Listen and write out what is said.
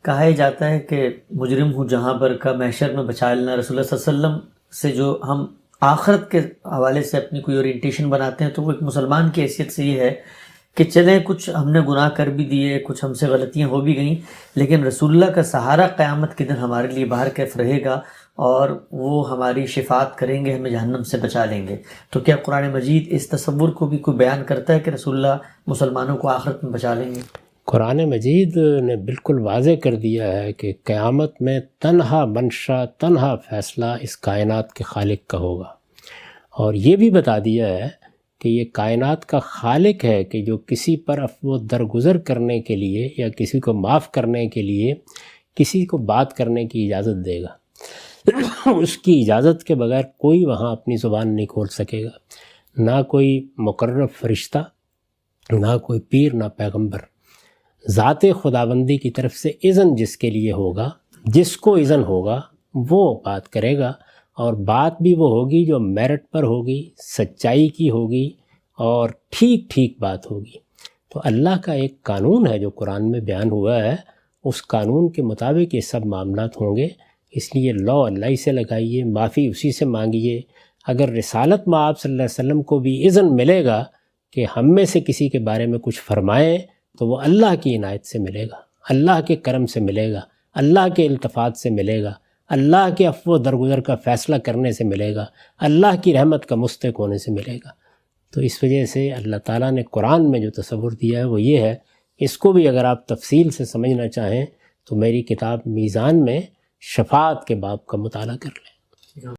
کہا ہی جاتا ہے کہ مجرم ہوں جہاں پر کا محشر میں بچا لینا، رسول اللہ صلی اللہ علیہ وسلم سے جو ہم آخرت کے حوالے سے اپنی کوئی اورینٹیشن بناتے ہیں تو وہ ایک مسلمان کی حیثیت سے یہ ہے کہ چلیں کچھ ہم نے گناہ کر بھی دیے، کچھ ہم سے غلطیاں ہو بھی گئیں، لیکن رسول اللہ کا سہارا قیامت کے دن ہمارے لیے باہر کیف رہے گا اور وہ ہماری شفاعت کریں گے، ہمیں جہنم سے بچا لیں گے۔ تو کیا قرآن مجید اس تصور کو بھی کوئی بیان کرتا ہے کہ رسول اللہ مسلمانوں کو آخرت میں بچا لیں گے؟ قرآن مجید نے بالکل واضح کر دیا ہے کہ قیامت میں تنہا منشا، تنہا فیصلہ اس کائنات کے خالق کا ہوگا، اور یہ بھی بتا دیا ہے کہ یہ کائنات کا خالق ہے کہ جو کسی پر عفو و درگزر کرنے کے لیے یا کسی کو معاف کرنے کے لیے کسی کو بات کرنے کی اجازت دے گا۔ اس کی اجازت کے بغیر کوئی وہاں اپنی زبان نہیں کھول سکے گا، نہ کوئی مقرب فرشتہ، نہ کوئی پیر، نہ پیغمبر۔ ذات خداوندی کی طرف سے اذن جس کے لیے ہوگا، جس کو اذن ہوگا وہ بات کرے گا، اور بات بھی وہ ہوگی جو میرٹ پر ہوگی، سچائی کی ہوگی اور ٹھیک ٹھیک بات ہوگی۔ تو اللہ کا ایک قانون ہے جو قرآن میں بیان ہوا ہے، اس قانون کے مطابق یہ سب معاملات ہوں گے۔ اس لیے لا اللہ ہی سے لگائیے، معافی اسی سے مانگیے۔ اگر رسالت مآب صلی اللہ علیہ وسلم کو بھی اذن ملے گا کہ ہم میں سے کسی کے بارے میں کچھ فرمائیں تو وہ اللہ کی عنایت سے ملے گا، اللہ کے کرم سے ملے گا، اللہ کے التفات سے ملے گا، اللہ کے عفو و درگزر کا فیصلہ کرنے سے ملے گا، اللہ کی رحمت کا مستحق ہونے سے ملے گا۔ تو اس وجہ سے اللہ تعالیٰ نے قرآن میں جو تصور دیا ہے وہ یہ ہے۔ اس کو بھی اگر آپ تفصیل سے سمجھنا چاہیں تو میری کتاب میزان میں شفاعت کے باب کا مطالعہ کر لیں۔